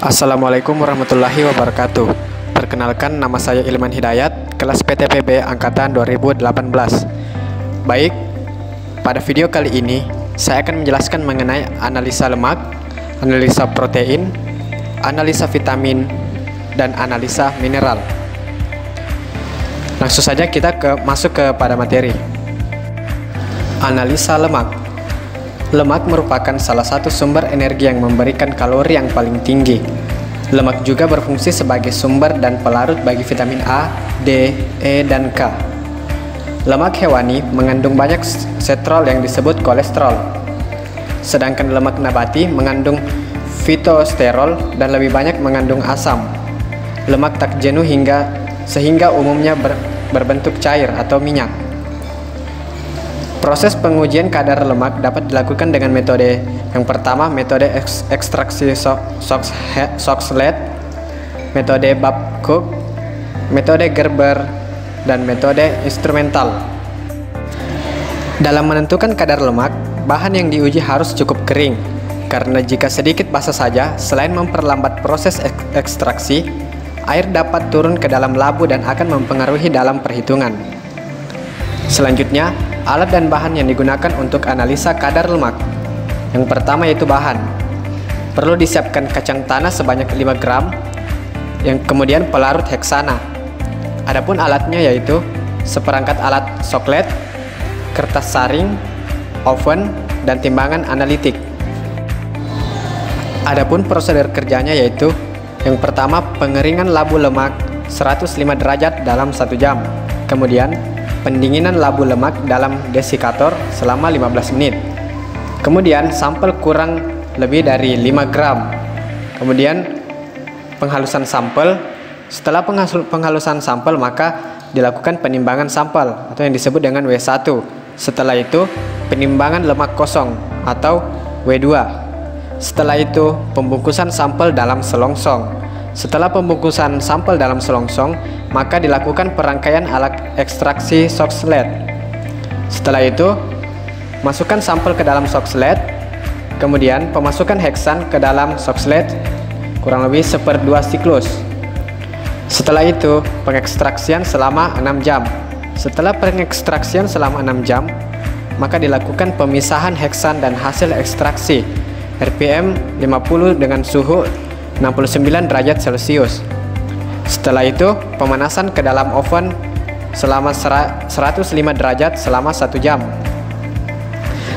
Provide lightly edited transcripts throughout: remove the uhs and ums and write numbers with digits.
Assalamualaikum warahmatullahi wabarakatuh. Perkenalkan, nama saya Ilman Hidayat, kelas PTPB Angkatan 2018. Baik, pada video kali ini saya akan menjelaskan mengenai analisa lemak, analisa protein, analisa vitamin, dan analisa mineral. Langsung saja kita masuk kepada materi. Analisa lemak. Lemak merupakan salah satu sumber energi yang memberikan kalori yang paling tinggi. Lemak juga berfungsi sebagai sumber dan pelarut bagi vitamin A, D, E, dan K. Lemak hewani mengandung banyak setrol yang disebut kolesterol. Sedangkan lemak nabati mengandung fitosterol dan lebih banyak mengandung asam. Lemak tak jenuh sehingga umumnya berbentuk cair atau minyak. Proses pengujian kadar lemak dapat dilakukan dengan metode yang pertama, metode ekstraksi Soxhlet, metode Babcock, metode Gerber, dan metode instrumental. Dalam menentukan kadar lemak, bahan yang diuji harus cukup kering, karena jika sedikit basah saja, selain memperlambat proses ekstraksi, air dapat turun ke dalam labu dan akan mempengaruhi dalam perhitungan. Selanjutnya, alat dan bahan yang digunakan untuk analisa kadar lemak. Yang pertama yaitu bahan. Perlu disiapkan kacang tanah sebanyak 5 gram, yang kemudian pelarut heksana. Adapun alatnya yaitu seperangkat alat soklet, kertas saring, oven, dan timbangan analitik. Adapun prosedur kerjanya yaitu yang pertama, pengeringan labu lemak 105 derajat dalam 1 jam. Kemudian pendinginan labu lemak dalam desikator selama 15 menit. Kemudian sampel kurang lebih dari 5 gram. Kemudian penghalusan sampel. Setelah penghalusan sampel, maka dilakukan penimbangan sampel atau yang disebut dengan W1. Setelah itu penimbangan lemak kosong atau W2. Setelah itu pembungkusan sampel dalam selongsong. Setelah pembungkusan sampel dalam selongsong, maka dilakukan perangkaian alat ekstraksi Soxhlet. Setelah itu, masukkan sampel ke dalam Soxhlet, kemudian pemasukan heksan ke dalam Soxhlet kurang lebih 1/2 siklus. Setelah itu, pengekstraksian selama 6 jam. Setelah pengekstraksian selama 6 jam, maka dilakukan pemisahan heksan dan hasil ekstraksi RPM 50 dengan suhu 69 derajat Celcius. Setelah itu, pemanasan ke dalam oven selama 105 derajat selama 1 jam.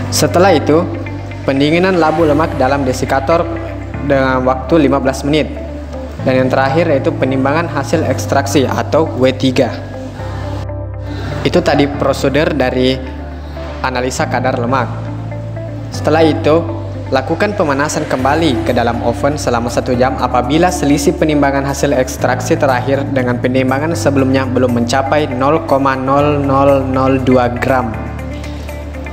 Setelah itu, pendinginan labu lemak dalam desikator dengan waktu 15 menit. Dan yang terakhir yaitu penimbangan hasil ekstraksi atau W3. Itu tadi prosedur dari analisa kadar lemak. Setelah itu, lakukan pemanasan kembali ke dalam oven selama 1 jam apabila selisih penimbangan hasil ekstraksi terakhir dengan penimbangan sebelumnya belum mencapai 0,0002 gram.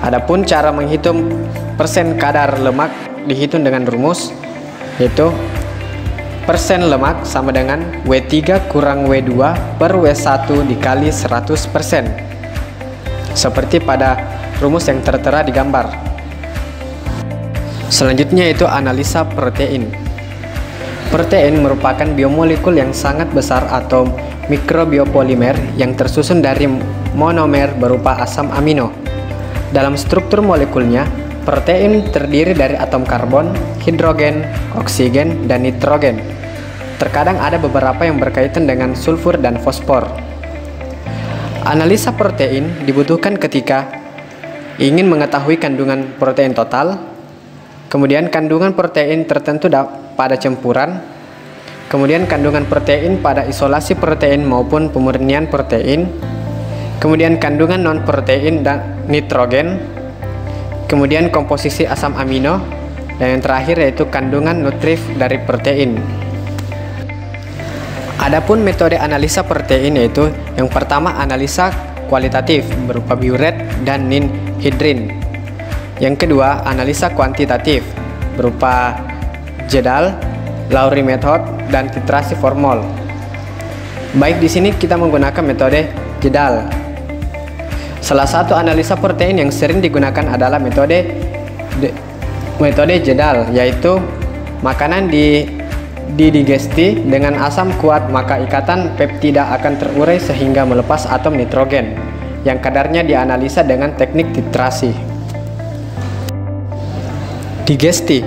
Adapun cara menghitung persen kadar lemak dihitung dengan rumus, yaitu persen lemak sama dengan W3 kurang W2 per W1 dikali 100%. Seperti pada rumus yang tertera di gambar. Selanjutnya yaitu analisa protein. Protein merupakan biomolekul yang sangat besar atau mikrobiopolimer yang tersusun dari monomer berupa asam amino. Dalam struktur molekulnya, protein terdiri dari atom karbon, hidrogen, oksigen, dan nitrogen. Terkadang ada beberapa yang berkaitan dengan sulfur dan fosfor. Analisa protein dibutuhkan ketika ingin mengetahui kandungan protein total, kemudian kandungan protein tertentu pada campuran, kemudian kandungan protein pada isolasi protein maupun pemurnian protein, kemudian kandungan non-protein dan nitrogen, kemudian komposisi asam amino, dan yang terakhir yaitu kandungan nutrif dari protein. Adapun metode analisa protein yaitu yang pertama analisa kualitatif berupa biuret dan ninhidrin. Yang kedua, analisa kuantitatif berupa Jedal, Lowry method, dan titrasi formol. Baik, di sini kita menggunakan metode Jedal. Salah satu analisa protein yang sering digunakan adalah metode Jedal, yaitu makanan didigesti dengan asam kuat, maka ikatan peptida akan terurai sehingga melepas atom nitrogen yang kadarnya dianalisa dengan teknik titrasi. Digesti.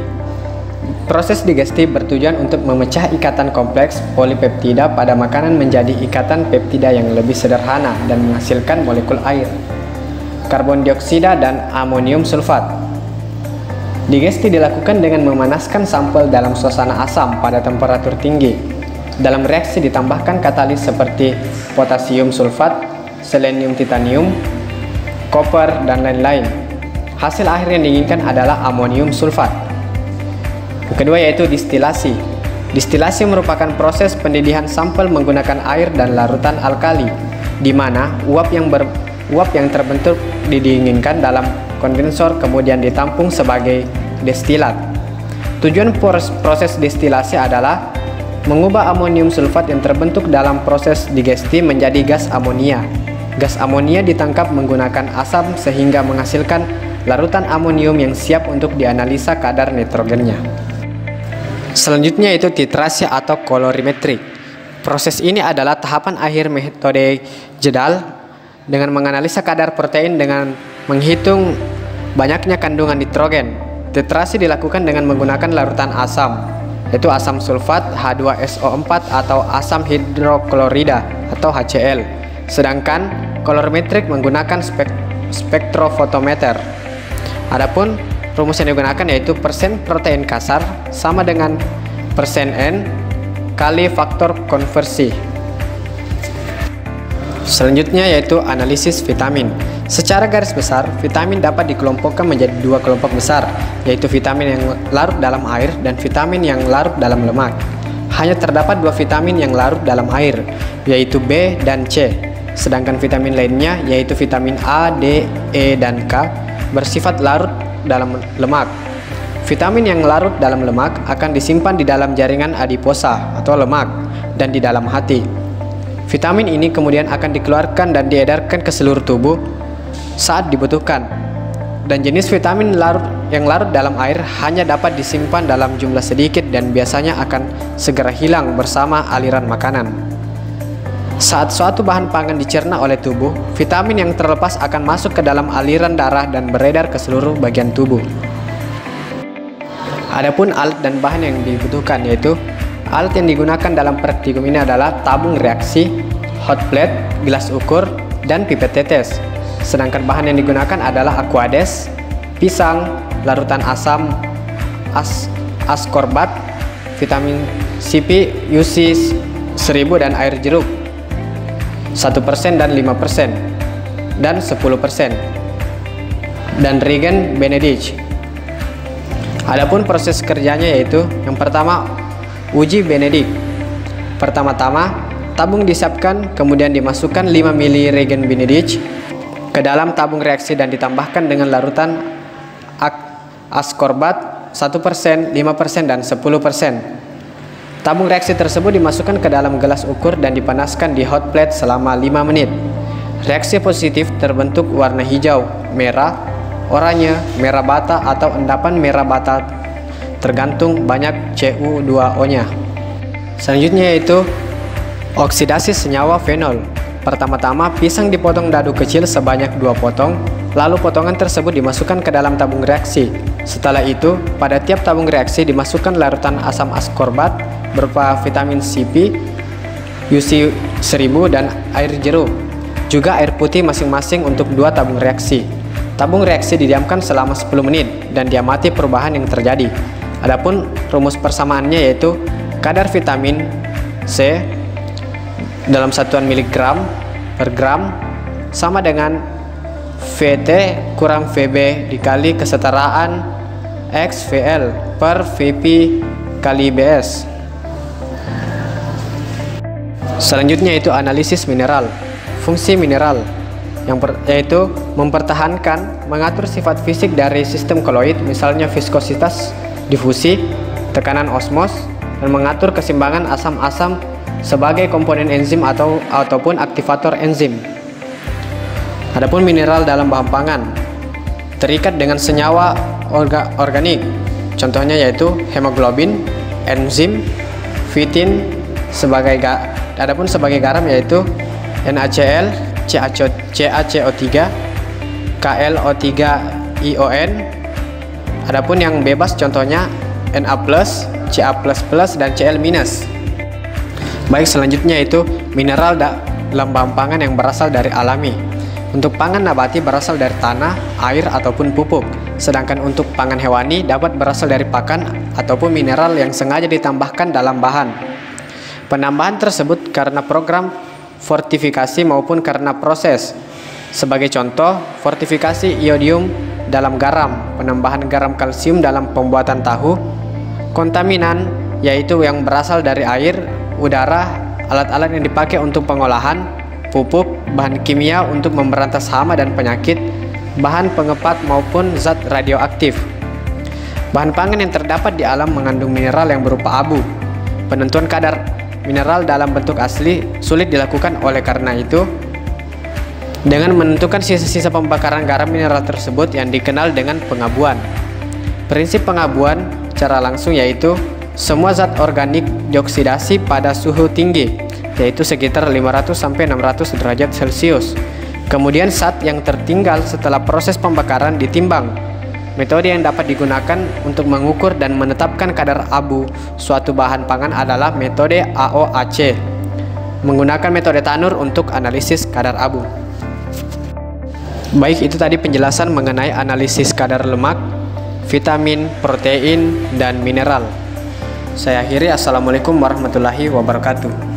Proses digesti bertujuan untuk memecah ikatan kompleks polipeptida pada makanan menjadi ikatan peptida yang lebih sederhana dan menghasilkan molekul air, karbon dioksida, dan amonium sulfat. Digesti dilakukan dengan memanaskan sampel dalam suasana asam pada temperatur tinggi. Dalam reaksi ditambahkan katalis seperti potasium sulfat, selenium titanium, koper, dan lain-lain. Hasil akhir yang diinginkan adalah amonium sulfat. Yang kedua yaitu distilasi. Distilasi merupakan proses pendidihan sampel menggunakan air dan larutan alkali, di mana uap yang terbentuk didinginkan dalam kondensor kemudian ditampung sebagai destilat. Tujuan proses destilasi adalah mengubah amonium sulfat yang terbentuk dalam proses digesti menjadi gas amonia. Gas amonia ditangkap menggunakan asam sehingga menghasilkan larutan amonium yang siap untuk dianalisa kadar nitrogennya. Selanjutnya itu titrasi atau kolorimetri. Proses ini adalah tahapan akhir metode jedal dengan menganalisa kadar protein dengan menghitung banyaknya kandungan nitrogen. Titrasi dilakukan dengan menggunakan larutan asam, yaitu asam sulfat H2SO4 atau asam hidroklorida atau HCl. Sedangkan kolorimetrik menggunakan spektrofotometer. Adapun rumus yang digunakan yaitu persen protein kasar sama dengan persen N kali faktor konversi. Selanjutnya yaitu analisis vitamin. Secara garis besar, vitamin dapat dikelompokkan menjadi dua kelompok besar, yaitu vitamin yang larut dalam air dan vitamin yang larut dalam lemak. Hanya terdapat dua vitamin yang larut dalam air, yaitu B dan C. Sedangkan vitamin lainnya, yaitu vitamin A, D, E, dan K, bersifat larut dalam lemak. Vitamin yang larut dalam lemak akan disimpan di dalam jaringan adiposa atau lemak dan di dalam hati. Vitamin ini kemudian akan dikeluarkan dan diedarkan ke seluruh tubuh saat dibutuhkan. Dan jenis vitamin yang larut dalam air hanya dapat disimpan dalam jumlah sedikit dan biasanya akan segera hilang bersama aliran makanan. Saat suatu bahan pangan dicerna oleh tubuh, vitamin yang terlepas akan masuk ke dalam aliran darah dan beredar ke seluruh bagian tubuh. Adapun alat dan bahan yang dibutuhkan yaitu alat yang digunakan dalam praktikum ini adalah tabung reaksi, hot plate, gelas ukur, dan pipet tetes. Sedangkan bahan yang digunakan adalah aquades, pisang, larutan asam, ascorbat, vitamin CP, UC 1000 dan air jeruk 1% dan 5% dan 10%, dan reagen Benedict. Adapun proses kerjanya yaitu yang pertama uji Benedict. Pertama-tama tabung disiapkan, kemudian dimasukkan 5 ml reagen Benedict ke dalam tabung reaksi dan ditambahkan dengan larutan ascorbat 1%, 5% dan 10%. Tabung reaksi tersebut dimasukkan ke dalam gelas ukur dan dipanaskan di hot plate selama 5 menit. Reaksi positif terbentuk warna hijau, merah, oranye, merah bata atau endapan merah bata tergantung banyak Cu2O-nya. Selanjutnya yaitu oksidasi senyawa fenol. Pertama-tama pisang dipotong dadu kecil sebanyak 2 potong, lalu potongan tersebut dimasukkan ke dalam tabung reaksi. Setelah itu, pada tiap tabung reaksi dimasukkan larutan asam ascorbat berupa vitamin CP, UC 1000 dan air jeruk. Juga air putih masing-masing untuk 2 tabung reaksi. Tabung reaksi didiamkan selama 10 menit dan diamati perubahan yang terjadi. Adapun rumus persamaannya yaitu kadar vitamin C dalam satuan miligram per gram sama dengan VT kurang VB dikali kesetaraan XVL per VP kali BS. Selanjutnya itu analisis mineral. Fungsi mineral yaitu mempertahankan, mengatur sifat fisik dari sistem koloid, misalnya viskositas, difusi, tekanan osmos, dan mengatur keseimbangan asam-asam sebagai komponen enzim ataupun aktivator enzim. Adapun mineral dalam bahan pangan terikat dengan senyawa organik, contohnya yaitu hemoglobin, enzim, Fitin adapun sebagai garam yaitu NaCl, CaCO3, KLO3ION. Adapun yang bebas contohnya Na+, Ca++, dan Cl-. Baik, selanjutnya itu mineral dalam bahan pangan yang berasal dari alami. Untuk pangan nabati berasal dari tanah, air, ataupun pupuk. Sedangkan untuk pangan hewani dapat berasal dari pakan ataupun mineral yang sengaja ditambahkan dalam bahan. Penambahan tersebut karena program fortifikasi maupun karena proses. Sebagai contoh, fortifikasi iodium dalam garam, penambahan garam kalsium dalam pembuatan tahu, kontaminan yaitu yang berasal dari air, udara, alat-alat yang dipakai untuk pengolahan, pupuk, bahan kimia untuk memberantas hama dan penyakit, bahan pengepat maupun zat radioaktif. Bahan pangan yang terdapat di alam mengandung mineral yang berupa abu. Penentuan kadar mineral dalam bentuk asli sulit dilakukan, oleh karena itu dengan menentukan sisa-sisa pembakaran garam mineral tersebut yang dikenal dengan pengabuan. Prinsip pengabuan secara langsung yaitu semua zat organik dioksidasi pada suhu tinggi, yaitu sekitar 500–600 derajat Celcius. Kemudian zat yang tertinggal setelah proses pembakaran ditimbang. Metode yang dapat digunakan untuk mengukur dan menetapkan kadar abu suatu bahan pangan adalah metode AOAC, menggunakan metode Tanur untuk analisis kadar abu. Baik, itu tadi penjelasan mengenai analisis kadar lemak, vitamin, protein, dan mineral. Saya akhiri. Assalamualaikum warahmatullahi wabarakatuh.